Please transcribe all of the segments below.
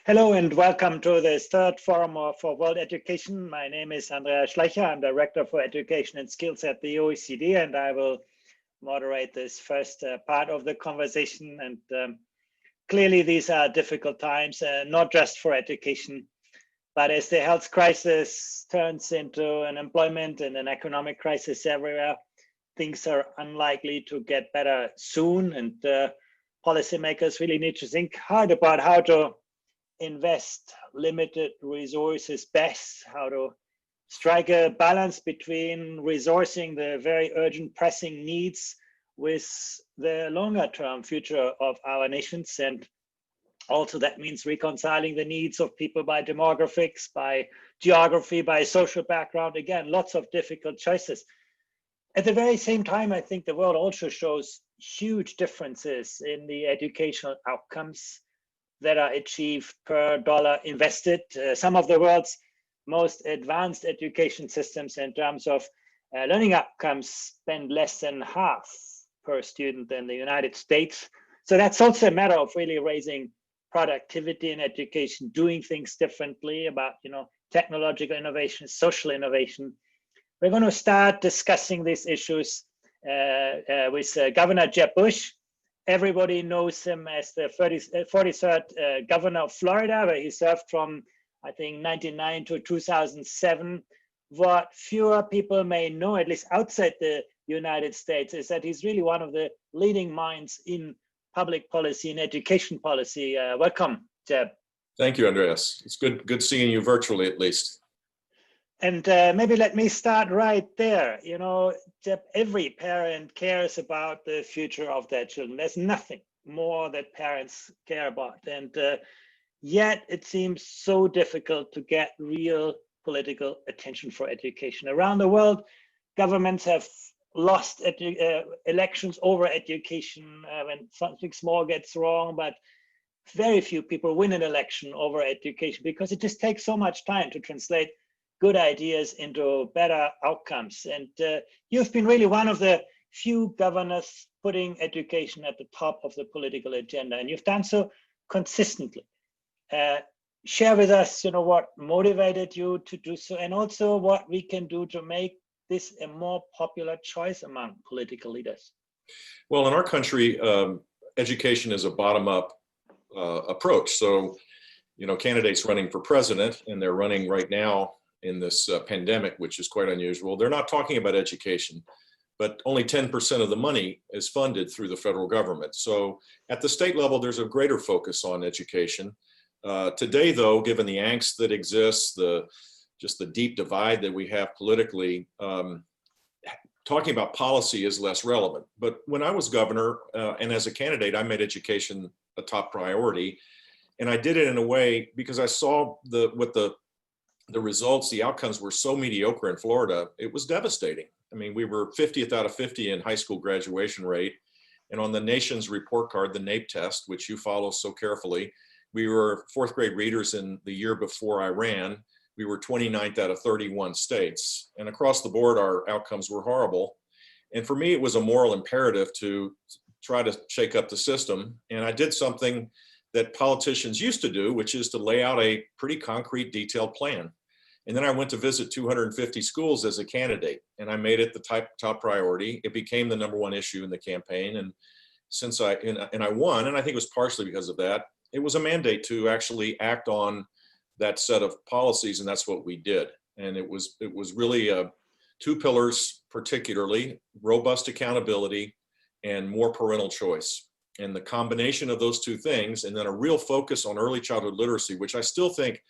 Hello and welcome to this third forum for world education. My name is Andreas Schleicher. I'm Director for Education and Skills at the OECD, and I will moderate this first part of the conversation. And clearly these are difficult times, not just for education, but as the health crisis turns into an employment and an economic crisis everywhere, things are unlikely to get better soon. And policymakers really need to think hard about how to invest limited resources best, how to strike a balance between resourcing the very urgent pressing needs with the longer term future of our nations. And also that means reconciling the needs of people by demographics, by geography, by social background. Again, lots of difficult choices. At the very same time, I think the world also shows huge differences in the educational outcomes that are achieved per dollar invested. Some of the world's most advanced education systems in terms of learning outcomes spend less than half per student than the United States. So that's also a matter of really raising productivity in education, doing things differently about, technological innovation, social innovation. We're going to start discussing these issues with Governor Jeb Bush. Everybody knows him as the 43rd governor of Florida, where he served from, I think, 1999 to 2007. What fewer people may know, at least outside the United States, is that he's really one of the leading minds in public policy and education policy. Welcome, Jeb. Thank you, Andreas. It's good seeing you virtually, at least. And maybe let me start right there. Jeb, every parent cares about the future of their children. There's nothing more that parents care about. And yet it seems so difficult to get real political attention for education. Around the world, governments have lost elections over education when something small gets wrong, but very few people win an election over education because it just takes so much time to translate good ideas into better outcomes. And you've been really one of the few governors putting education at the top of the political agenda, and you've done so consistently. Share with us, what motivated you to do so, and also what we can do to make this a more popular choice among political leaders. Well, in our country, education is a bottom-up approach. So, candidates running for president, and they're running right now in this pandemic, which is quite unusual. They're not talking about education, but only 10% of the money is funded through the federal government. So at the state level, there's a greater focus on education. Today, though, given the angst that exists, just the deep divide that we have politically, talking about policy is less relevant. But when I was governor and as a candidate, I made education a top priority. And I did it in a way because I saw the results, the outcomes were so mediocre in Florida, it was devastating. I mean, we were 50th out of 50 in high school graduation rate. And on the nation's report card, the NAEP test, which you follow so carefully, we were fourth grade readers in the year before I ran. We were 29th out of 31 states. And across the board, our outcomes were horrible. And for me, it was a moral imperative to try to shake up the system. And I did something that politicians used to do, which is to lay out a pretty concrete, detailed plan. And then I went to visit 250 schools as a candidate, and I made it the top priority. It became the #1 issue in the campaign. And since I won, and I think it was partially because of that, it was a mandate to actually act on that set of policies, and that's what we did. And it was really two pillars, particularly robust accountability and more parental choice. And the combination of those two things, and then a real focus on early childhood literacy, which I still think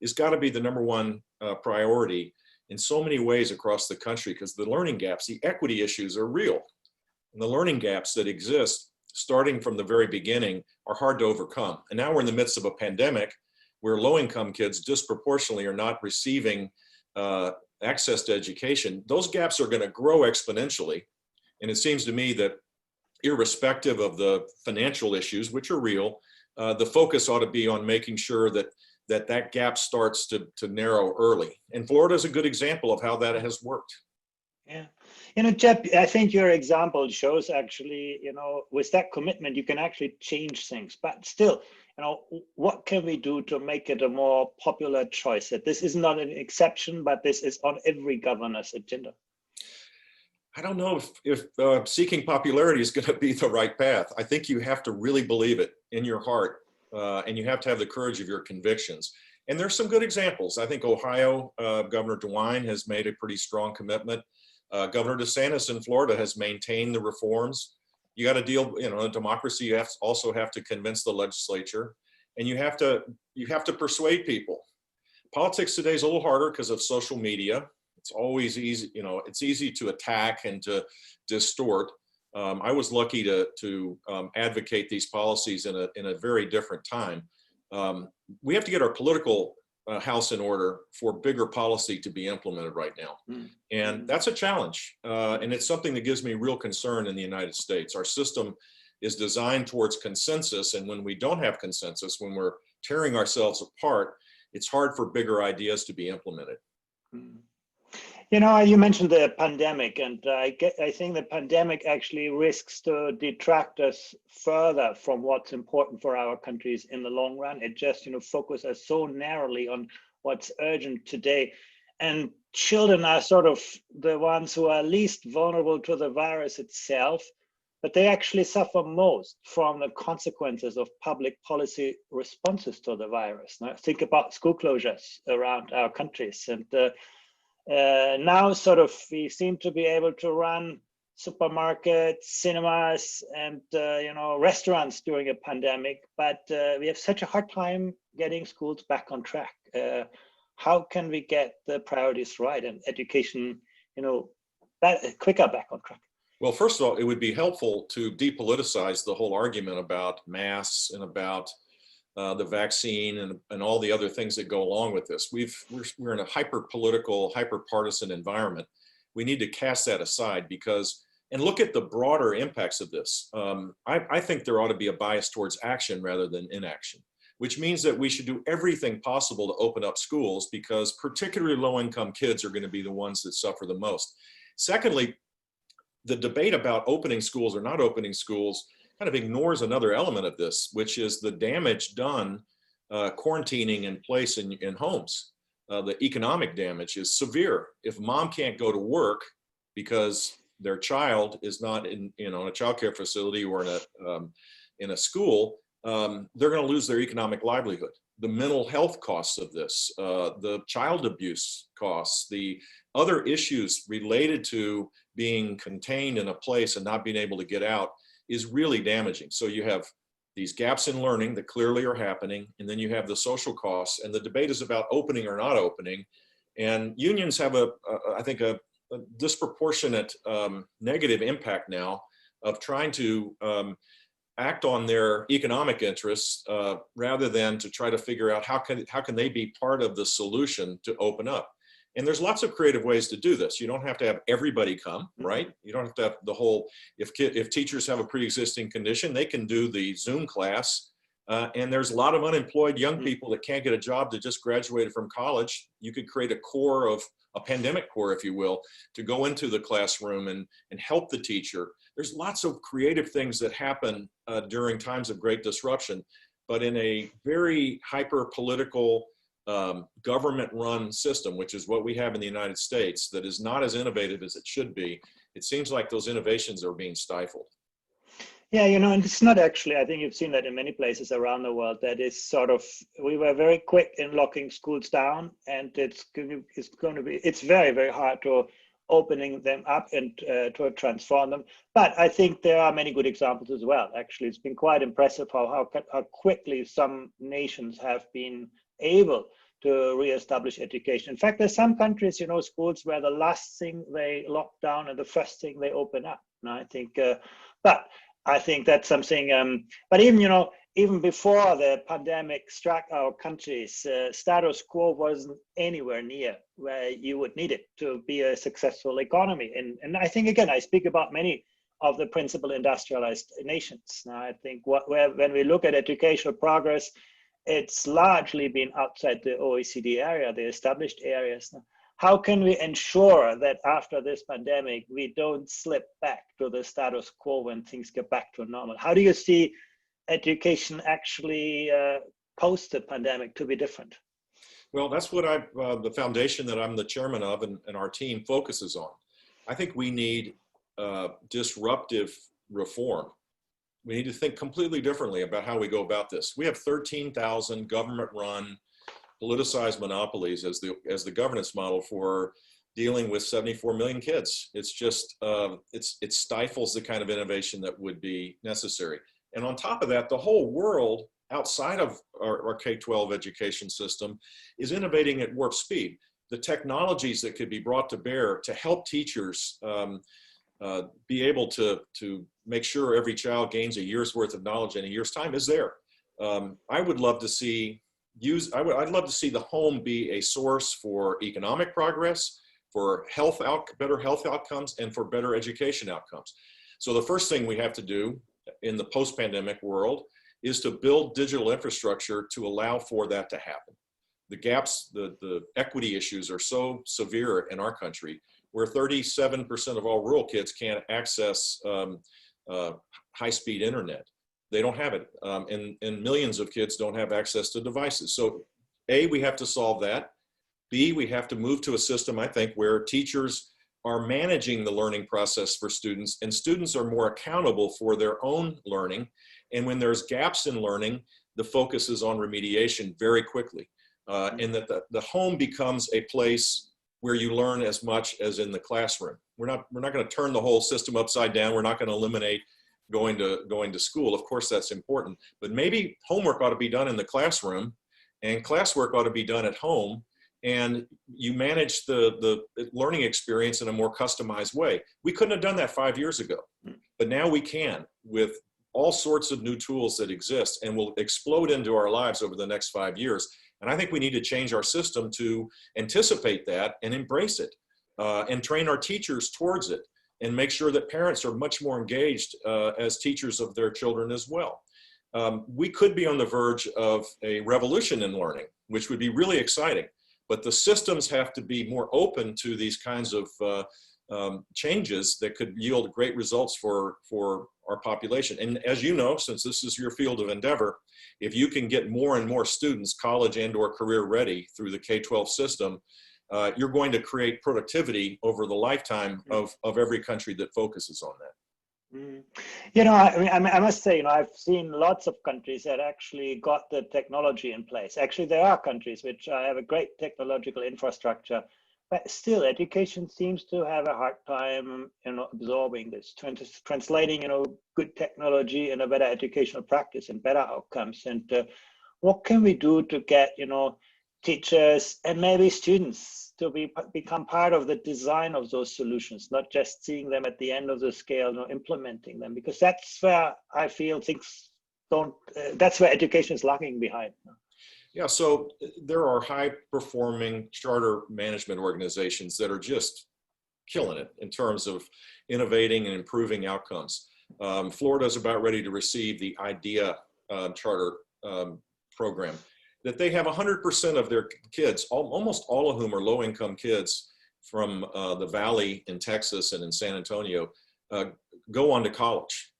has got to be the #1 priority in so many ways across the country, because the learning gaps, the equity issues are real. And the learning gaps that exist starting from the very beginning are hard to overcome. And now we're in the midst of a pandemic where low-income kids disproportionately are not receiving access to education. Those gaps are going to grow exponentially. And it seems to me that irrespective of the financial issues, which are real, the focus ought to be on making sure that gap starts to narrow early. And Florida is a good example of how that has worked. Yeah. Jeb, I think your example shows actually, with that commitment, you can actually change things. But still, what can we do to make it a more popular choice? That this is not an exception, but this is on every governor's agenda. I don't know if seeking popularity is going to be the right path. I think you have to really believe it in your heart, and you have to have the courage of your convictions. And there's some good examples. I think Ohio, Governor DeWine has made a pretty strong commitment. Governor DeSantis in Florida has maintained the reforms. You got to deal, in a democracy, you also have to convince the legislature, and you have to persuade people. Politics today is a little harder because of social media. It's always easy, it's easy to attack and to distort. I was lucky to advocate these policies in a very different time. We have to get our political house in order for bigger policy to be implemented right now. And that's a challenge. And it's something that gives me real concern in the United States. Our system is designed towards consensus. And when we don't have consensus, when we're tearing ourselves apart, it's hard for bigger ideas to be implemented. You mentioned the pandemic, and I think the pandemic actually risks to detract us further from what's important for our countries in the long run. It just, focuses so narrowly on what's urgent today. And children are sort of the ones who are least vulnerable to the virus itself, but they actually suffer most from the consequences of public policy responses to the virus. Now, think about school closures around our countries. And now sort of we seem to be able to run supermarkets, cinemas, and restaurants during a pandemic, but we have such a hard time getting schools back on track. How can we get the priorities right and education, quicker back on track? Well, first of all, it would be helpful to depoliticize the whole argument about masks and about the vaccine and all the other things that go along with this. We're in a hyper-political, hyper-partisan environment. We need to cast that aside and look at the broader impacts of this. I think there ought to be a bias towards action rather than inaction, which means that we should do everything possible to open up schools, because particularly low-income kids are going to be the ones that suffer the most. Secondly, the debate about opening schools or not opening schools kind of ignores another element of this, which is the damage done quarantining in place in homes. The economic damage is severe. If mom can't go to work because their child is not in a child care facility or in a school, they're going to lose their economic livelihood. The mental health costs of this, the child abuse costs, the other issues related to being contained in a place and not being able to get out is really damaging. So you have these gaps in learning that clearly are happening, and then you have the social costs, and the debate is about opening or not opening. And unions have I think a disproportionate negative impact now of trying to act on their economic interests rather than to try to figure out how can they be part of the solution to open up. And there's lots of creative ways to do this. You don't have to have everybody come, right? You don't have to have the whole, if teachers have a pre-existing condition, they can do the Zoom class. And there's a lot of unemployed young people that can't get a job that just graduated from college. You could create a pandemic core, if you will, to go into the classroom and help the teacher. There's lots of creative things that happen during times of great disruption, but in a very hyper-political, government-run system, which is what we have in the United States, that is not as innovative as it should be, it seems like those innovations are being stifled. Yeah, and it's not actually, I think you've seen that in many places around the world, that is sort of, we were very quick in locking schools down, and it's very, very hard to opening them up and to transform them. But I think there are many good examples as well. Actually, it's been quite impressive how quickly some nations have been able to reestablish education. In fact, there's some countries, schools where the last thing they lock down and the first thing they open up. And I think, but I think that's something. But even before the pandemic struck our countries, status quo wasn't anywhere near where you would need it to be a successful economy. And I think, again, I speak about many of the principal industrialized nations. Now, I think when we look at educational progress, it's largely been outside the OECD area, the established areas. How can we ensure that after this pandemic, we don't slip back to the status quo when things get back to normal? How do you see education actually post the pandemic to be different? Well, that's what the foundation that I'm the chairman of and our team focuses on. I think we need disruptive reform. We need to think completely differently about how we go about this. We have 13,000 government-run, politicized monopolies as the governance model for dealing with 74 million kids. It's just, it stifles the kind of innovation that would be necessary. And on top of that, the whole world outside of our K-12 education system is innovating at warp speed. The technologies that could be brought to bear to help teachers be able to make sure every child gains a year's worth of knowledge in a year's time is there. I would love to see I'd love to see the home be a source for economic progress, for better health outcomes, and for better education outcomes. So the first thing we have to do in the post-pandemic world is to build digital infrastructure to allow for that to happen. The gaps, the equity issues are so severe in our country, where 37% of all rural kids can't access high-speed internet. They don't have it, and millions of kids don't have access to devices. So A, we have to solve that. B, we have to move to a system, I think, where teachers are managing the learning process for students, and students are more accountable for their own learning. And when there's gaps in learning, the focus is on remediation very quickly. And that the home becomes a place where you learn as much as in the classroom. We're not going to turn the whole system upside down. We're not going to eliminate going to school. Of course, that's important. But maybe homework ought to be done in the classroom, and classwork ought to be done at home. And you manage the learning experience in a more customized way. We couldn't have done that 5 years ago, but now we can with all sorts of new tools that exist and will explode into our lives over the next 5 years. And I think we need to change our system to anticipate that and embrace it and train our teachers towards it and make sure that parents are much more engaged as teachers of their children as well. We could be on the verge of a revolution in learning, which would be really exciting. But the systems have to be more open to these kinds of changes that could yield great results for our population. And as you know, since this is your field of endeavor, if you can get more and more students college and or career ready through the K-12 system, you're going to create productivity over the lifetime of every country that focuses on that. You know, I must say, you know, I've seen lots of countries that actually got the technology in place. Actually, there are countries which have a great technological infrastructure, but still education seems to have a hard time, you know, absorbing this, translating, you know, good technology in a better educational practice and better outcomes. And what can we do to get, you know, teachers and maybe students to become part of the design of those solutions, not just seeing them at the end of the scale, you know, implementing them, because that's where I feel things don't, that's where education is lagging behind. Yeah, so there are high-performing charter management organizations that are just killing it in terms of innovating and improving outcomes. Florida is about ready to receive the IDEA charter program, that they have 100% of their kids, almost all of whom are low-income kids from the Valley in Texas and in San Antonio, go on to college,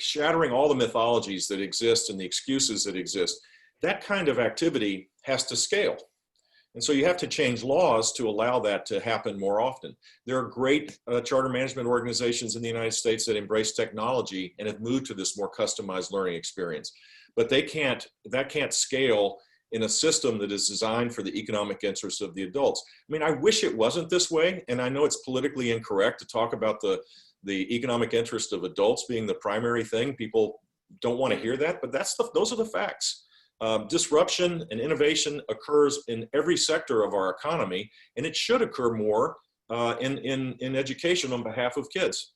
shattering all the mythologies that exist and the excuses that exist. That kind of activity has to scale. And so you have to change laws to allow that to happen more often. There are great charter management organizations in the United States that embrace technology and have moved to this more customized learning experience. But that can't scale in a system that is designed for the economic interests of the adults. I mean, I wish it wasn't this way, and I know it's politically incorrect to talk about the economic interest of adults being the primary thing. People don't want to hear that, but those are the facts. Disruption and innovation occurs in every sector of our economy, and it should occur more in education on behalf of kids.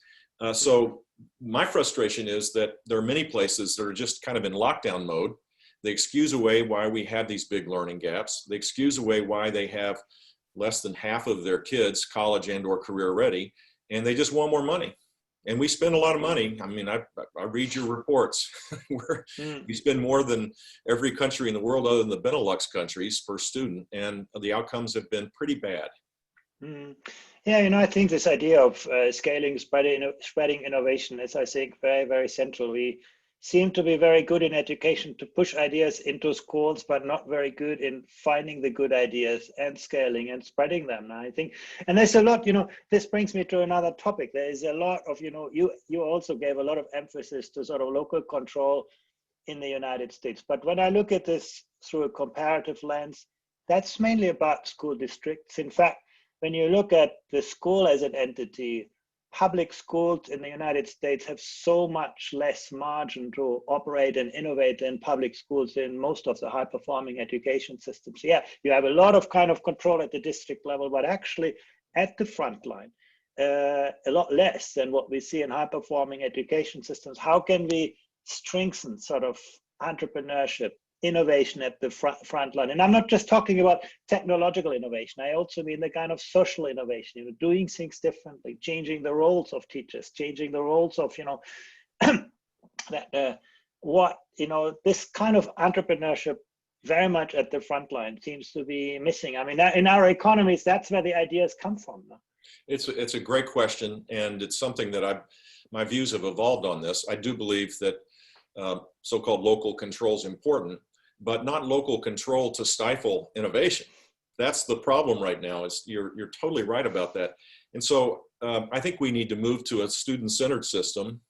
So my frustration is that there are many places that are just kind of in lockdown mode. They excuse away why we have these big learning gaps. They excuse away why they have less than half of their kids college and or career ready, and they just want more money. And we spend a lot of money. I mean, I read your reports. We spend more than every country in the world other than the Benelux countries per student, and the outcomes have been pretty bad. Yeah, you know, I think this idea of scaling, spreading innovation is, I think, very, very central. We seem to be very good in education to push ideas into schools, but not very good in finding the good ideas and scaling and spreading them. I think, and there's a lot, this brings me to another topic. There is a lot of, you also gave a lot of emphasis to sort of local control in the United States. But when I look at this through a comparative lens, that's mainly about school districts. In fact, when you look at the school as an entity, public schools in the United States have so much less margin to operate and innovate than public schools in most of the high-performing education systems. Yeah, you have a lot of kind of control at the district level, but actually at the front line, a lot less than what we see in high-performing education systems. How can we strengthen sort of entrepreneurship, innovation at the front line? And I'm not just talking about technological innovation. I also mean the kind of social innovation, doing things differently, changing the roles of teachers, changing the roles of, this kind of entrepreneurship very much at the front line seems to be missing. I mean, in our economies, that's where the ideas come from. It's a great question, and it's something that my views have evolved on this. I do believe that so-called local control is important, but not local control to stifle innovation. That's the problem right now. You're totally right about that. And so I think we need to move to a student-centered system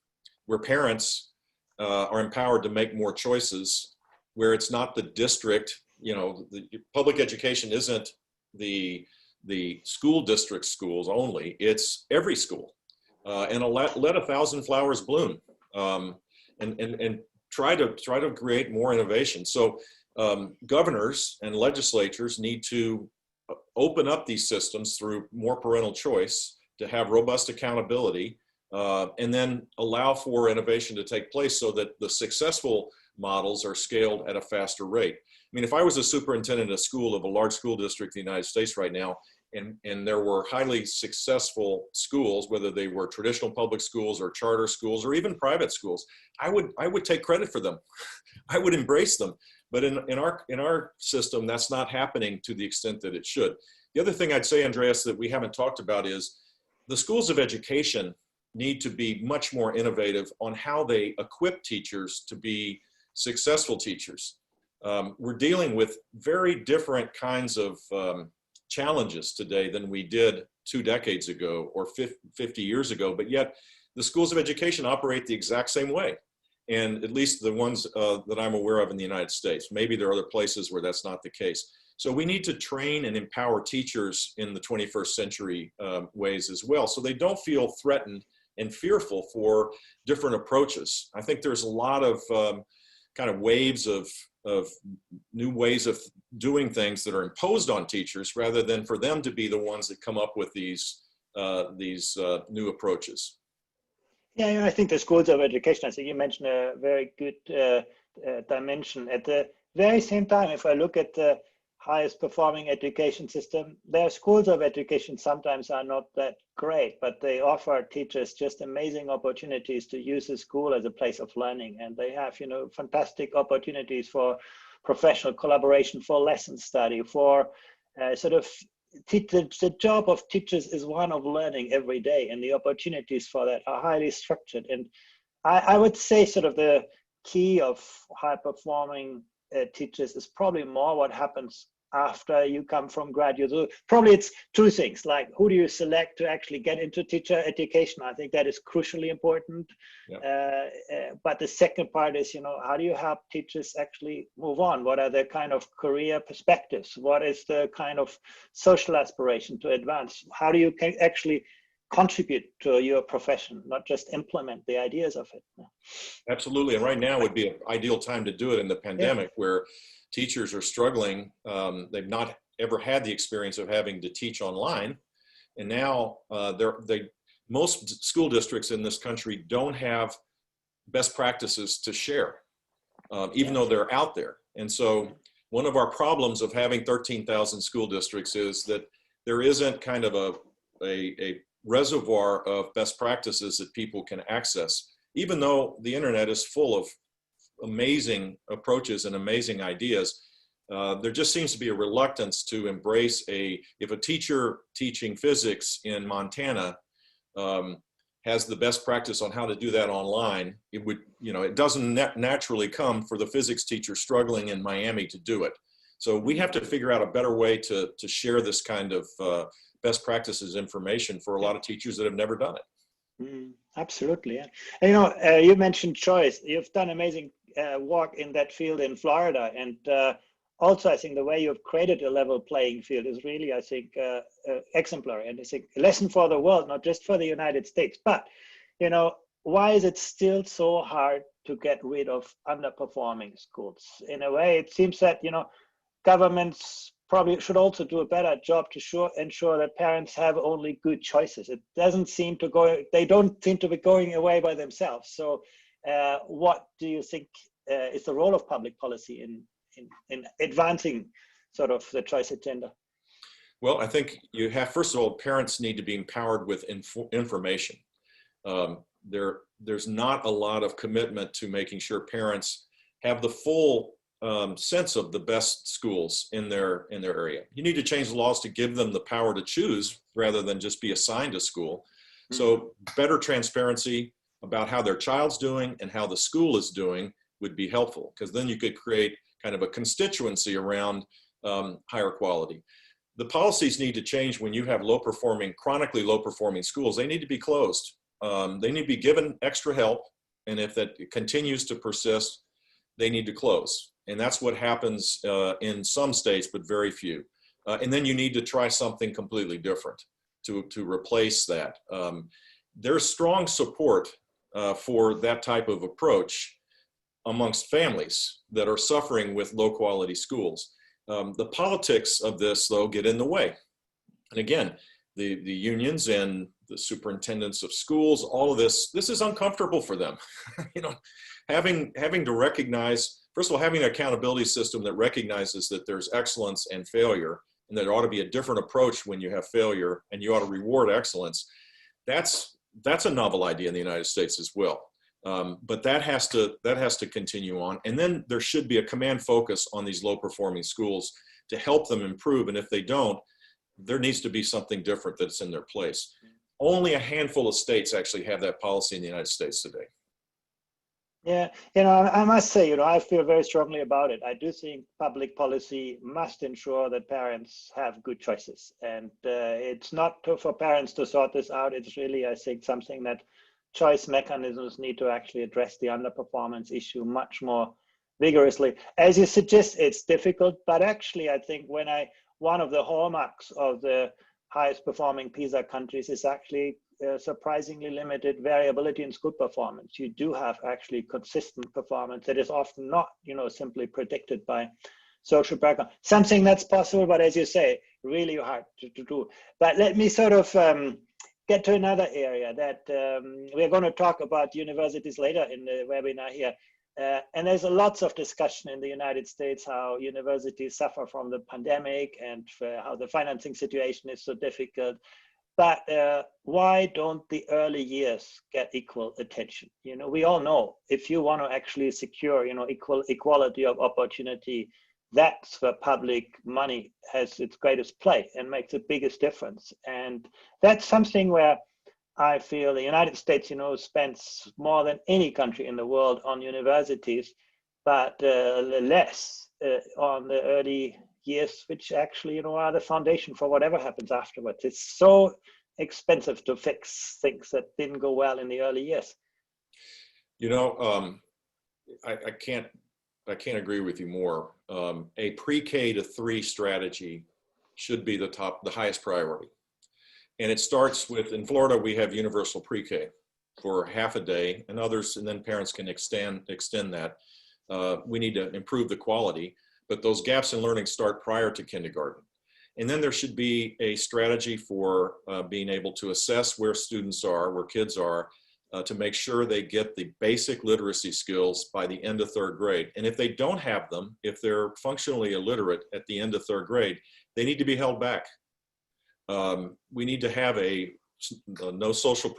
where parents are empowered to make more choices, where it's not the district, the public education isn't the school district schools only, it's every school. And let 1,000 flowers bloom. And try to create more innovation. So governors and legislatures need to open up these systems through more parental choice, to have robust accountability, and then allow for innovation to take place so that the successful models are scaled at a faster rate. I mean, if I was a superintendent of a large school district in the United States right now, and there were highly successful schools, whether they were traditional public schools or charter schools or even private schools, I would take credit for them. I would embrace them. But in our system, that's not happening to the extent that it should. The other thing I'd say, Andreas, that we haven't talked about is the schools of education need to be much more innovative on how they equip teachers to be successful teachers. We're dealing with very different kinds of challenges today than we did 2 decades ago or 50 years ago, but yet the schools of education operate the exact same way. And at least the ones that I'm aware of in the United States. Maybe there are other places where that's not the case. So we need to train and empower teachers in the 21st century ways as well, so they don't feel threatened and fearful for different approaches. I think there's a lot of kind of waves of new ways of doing things that are imposed on teachers rather than for them to be the ones that come up with these new approaches. Yeah, I think the schools of education, I think you mentioned a very good dimension. At the very same time, if I look at the highest performing education system, their schools of education sometimes are not that great, but they offer teachers just amazing opportunities to use the school as a place of learning. And they have, fantastic opportunities for professional collaboration, for lesson study, for the job of teachers is one of learning every day, and the opportunities for that are highly structured. And I would say sort of the key of high performing teachers is probably more what happens after you come from graduate. So probably it's 2 things, like who do you select to actually get into teacher education? I think that is crucially important. Yeah. But the second part is, how do you help teachers actually move on? What are their kind of career perspectives? What is the kind of social aspiration to advance? How do you actually contribute to your profession, not just implement the ideas of it? Absolutely. And right now would be an ideal time to do it in the pandemic, where teachers are struggling. They've not ever had the experience of having to teach online. And now most school districts in this country don't have best practices to share, even though they're out there. And so one of our problems of having 13,000 school districts is that there isn't kind of a reservoir of best practices that people can access, even though the internet is full of amazing approaches and amazing ideas. There just seems to be a reluctance to embrace if a teacher teaching physics in Montana has the best practice on how to do that online, it would, it doesn't naturally come for the physics teacher struggling in Miami to do it. So we have to figure out a better way to share this kind of best practices information for a lot of teachers that have never done it. Absolutely. Yeah. And, you mentioned choice. You've done amazing work in that field in Florida. And also, I think the way you've created a level playing field is really, I think, exemplary. And it's a lesson for the world, not just for the United States. But, why is it still so hard to get rid of underperforming schools? In a way, it seems that, governments probably should also do a better job to ensure that parents have only good choices. It doesn't seem to go, they don't seem to be going away by themselves. So what do you think is the role of public policy in advancing sort of the choice agenda? Well, I think you have, first of all, parents need to be empowered with information. There's not a lot of commitment to making sure parents have the full sense of the best schools in their area. You need to change the laws to give them the power to choose rather than just be assigned a school. So better transparency about how their child's doing and how the school is doing would be helpful, because then you could create kind of a constituency around higher quality. The policies need to change when you have chronically low performing schools. They need to be closed. They need to be given extra help. And if that continues to persist, they need to close. And that's what happens in some states, but very few. And then you need to try something completely different to replace that. There's strong support for that type of approach amongst families that are suffering with low quality schools. The politics of this, though, get in the way. And again, the unions and the superintendents of schools, all of this is uncomfortable for them. Having to recognize, first of all, having an accountability system that recognizes that there's excellence and failure, and that there ought to be a different approach when you have failure, and you ought to reward excellence. That's a novel idea in the United States as well. But that has to continue on. And then there should be a command focus on these low performing schools to help them improve. And if they don't, there needs to be something different that's in their place. Only a handful of states actually have that policy in the United States today. Yeah, I must say, I feel very strongly about it. I do think public policy must ensure that parents have good choices. And it's not for parents to sort this out. It's really, I think, something that choice mechanisms need to actually address the underperformance issue much more vigorously. As you suggest, it's difficult, but actually, I think one of the hallmarks of the highest performing PISA countries is actually surprisingly limited variability in school performance. You do have actually consistent performance that is often not, simply predicted by social background. Something that's possible, but as you say, really hard to do. But let me sort of get to another area that we're going to talk about universities later in the webinar here. And there's lots of discussion in the United States how universities suffer from the pandemic and how the financing situation is so difficult. But why don't the early years get equal attention? We all know if you want to actually secure, equality of opportunity, that's where public money has its greatest play and makes the biggest difference. And that's something where I feel the United States, spends more than any country in the world on universities, but less on the early years, which actually, are the foundation for whatever happens afterwards. It's so expensive to fix things that didn't go well in the early years. I can't agree with you more. A pre-K to 3 strategy should be the highest priority. And it starts with, in Florida, we have universal pre-K for half a day, and others, and then parents can extend that. We need to improve the quality, but those gaps in learning start prior to kindergarten. And then there should be a strategy for being able to assess where students are, where kids are, to make sure they get the basic literacy skills by the end of 3rd grade. And if they don't have them, if they're functionally illiterate at the end of 3rd grade, they need to be held back. We need to have a no social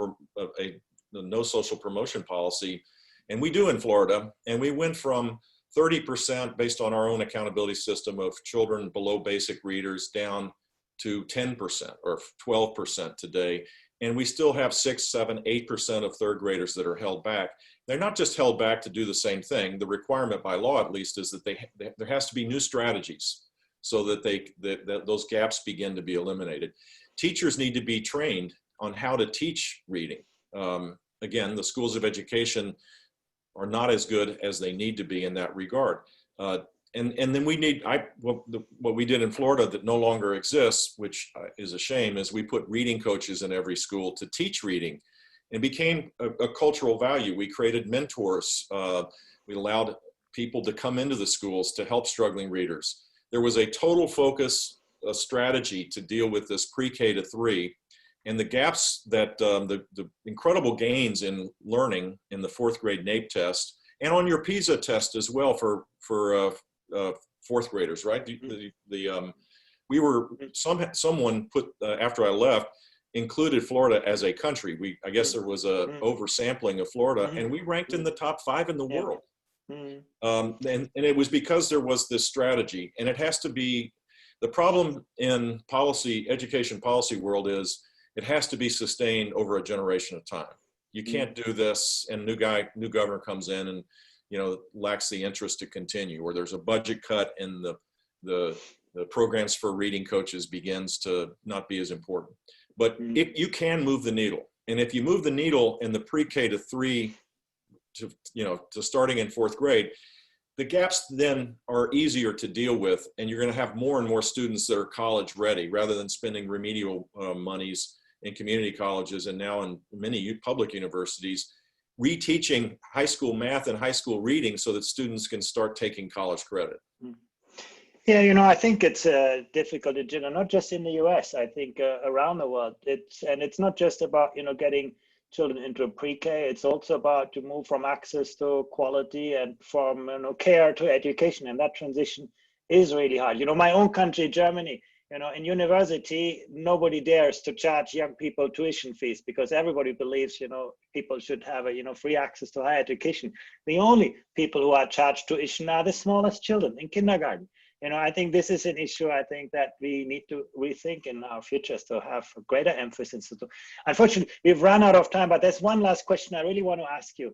promotion policy, and we do in Florida. And we went from 30% based on our own accountability system of children below basic readers down to 10% or 12% today. And we still have 6, 7, 8% of third graders that are held back. They're not just held back to do the same thing. The requirement by law, at least, is that there has to be new strategies so that that those gaps begin to be eliminated. Teachers need to be trained on how to teach reading. Again, the schools of education are not as good as they need to be in that regard. And then we need, what we did in Florida that no longer exists, which is a shame, is we put reading coaches in every school to teach reading, and became a cultural value. We created mentors. We allowed people to come into the schools to help struggling readers. There was a total focus, a strategy to deal with this pre-K to 3, and the gaps that the incredible gains in learning in the 4th grade NAEP test, and on your PISA test as well for 4th graders, right? We were, someone put, after I left, included Florida as a country. I guess there was a oversampling of Florida, and we ranked in the top 5 in the world. And it was because there was this strategy, and it has to be, the problem in education policy world is it has to be sustained over a generation of time. You can't do this and new governor comes in and, lacks the interest to continue, or there's a budget cut and the programs for reading coaches begins to not be as important. But if you can move the needle, and if you move the needle in the pre-K to 3 to starting in 4th grade, the gaps then are easier to deal with, and you're going to have more and more students that are college ready, rather than spending remedial monies in community colleges and now in many public universities, reteaching high school math and high school reading so that students can start taking college credit. Yeah, I think it's difficult, not just in the US, I think around the world. It's not just about, getting children into pre-K, it's also about to move from access to quality and from care to education, and that transition is really hard. My own country, Germany, in university, nobody dares to charge young people tuition fees because everybody believes, people should have free access to higher education. The only people who are charged tuition are the smallest children in kindergarten. I think this is an issue I think that we need to rethink in our futures to have a greater emphasis. Unfortunately, we've run out of time, but there's one last question I really want to ask you.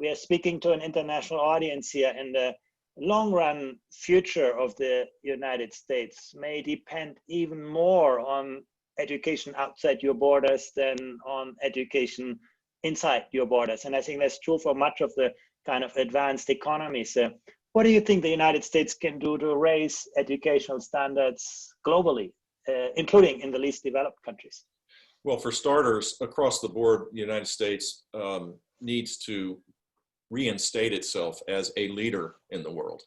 We are speaking to an international audience here, and the long run future of the United States may depend even more on education outside your borders than on education inside your borders. And I think that's true for much of the kind of advanced economies. What do you think the United States can do to raise educational standards globally, including in the least developed countries? Well, for starters, across the board, the United States needs to reinstate itself as a leader in the world,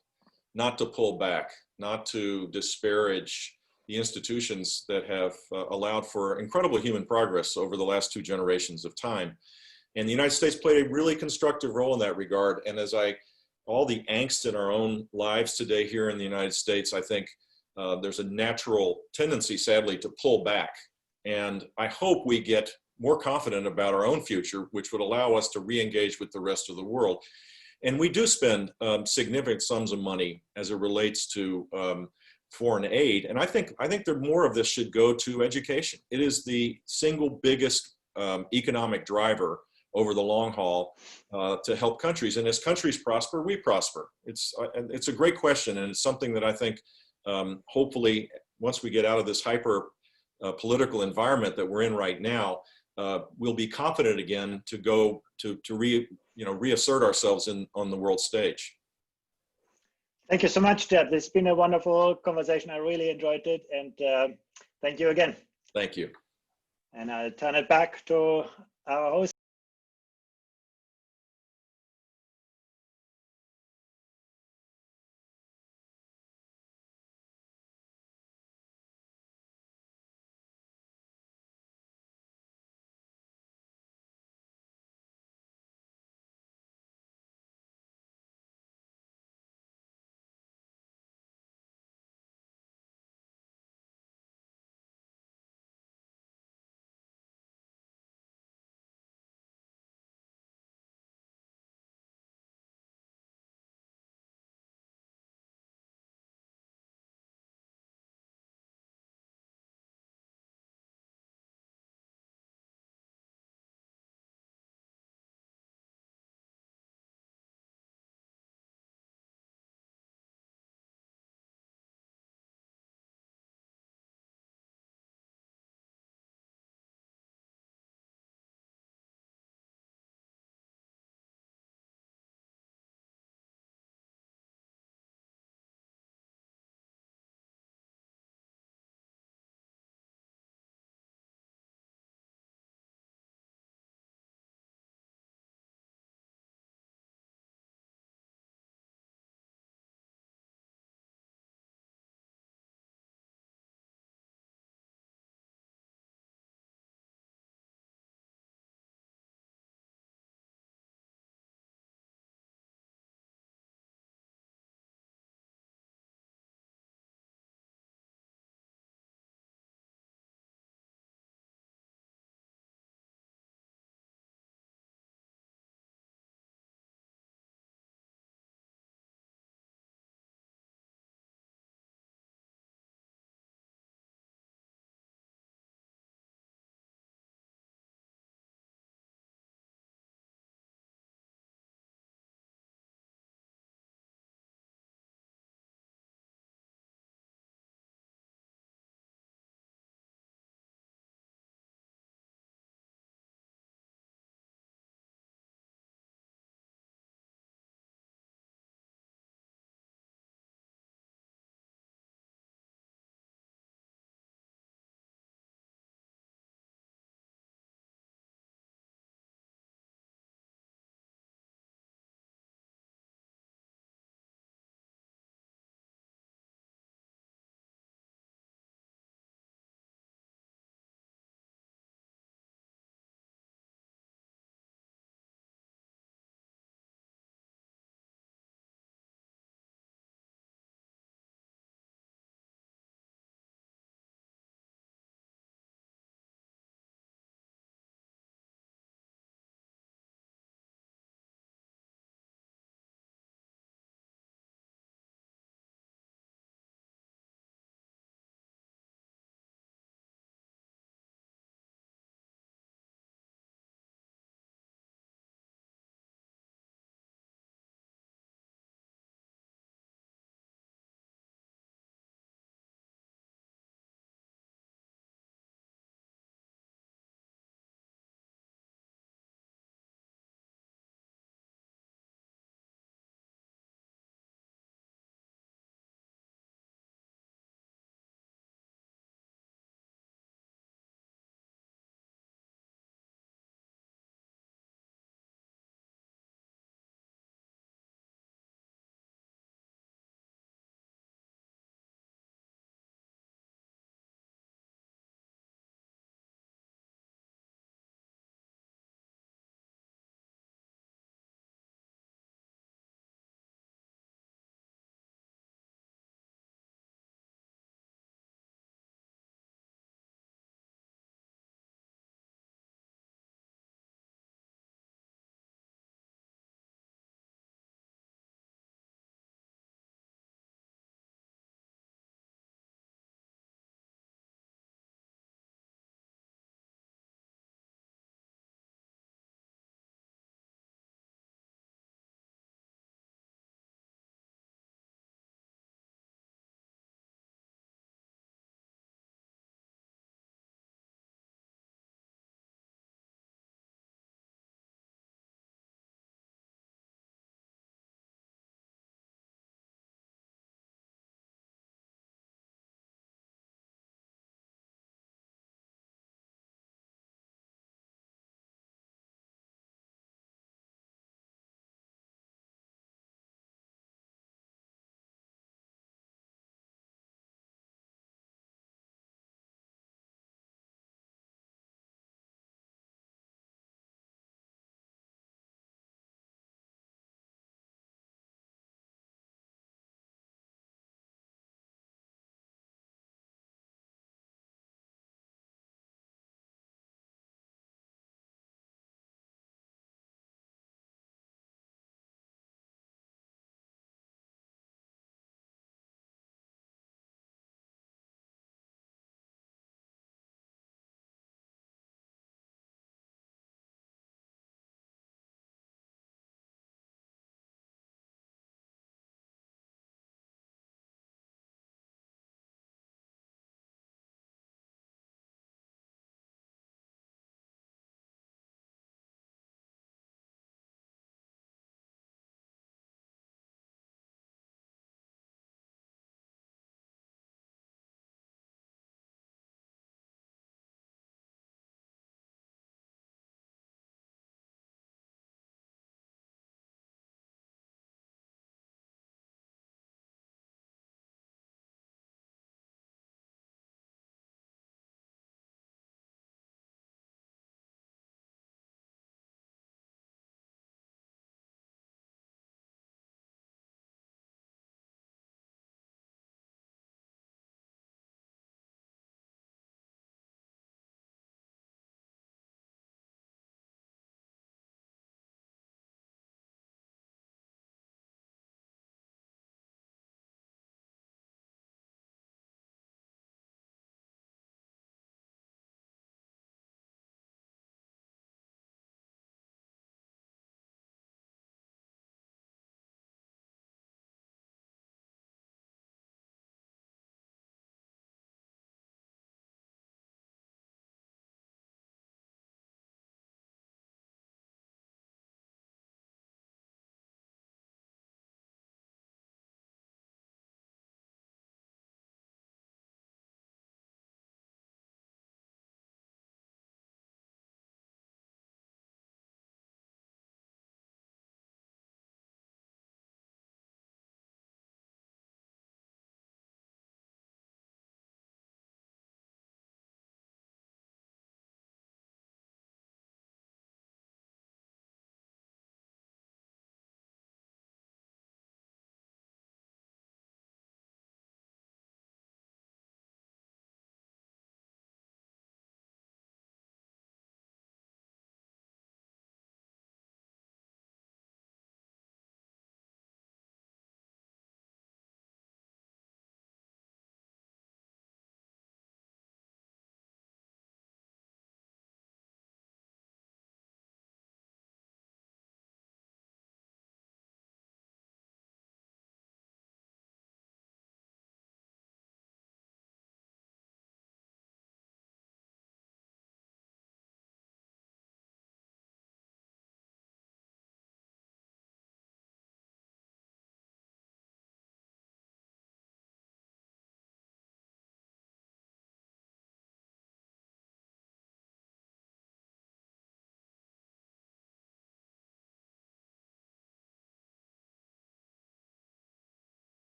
not to pull back, not to disparage the institutions that have allowed for incredible human progress over the last 2 generations of time. And the United States played a really constructive role in that regard. And as all the angst in our own lives today here in the United States, I think there's a natural tendency, sadly, to pull back. And I hope we get more confident about our own future, which would allow us to re-engage with the rest of the world. And we do spend significant sums of money as it relates to foreign aid. And I think that more of this should go to education. It is the single biggest economic driver over the long haul to help countries. And as countries prosper, we prosper. It's a great question, and it's something that I think hopefully once we get out of this hyper political environment that we're in right now, we'll be confident again to go to reassert ourselves on the world stage. Thank you so much, Deb. It's been a wonderful conversation. I really enjoyed it, and thank you again. Thank you. And I'll turn it back to our host.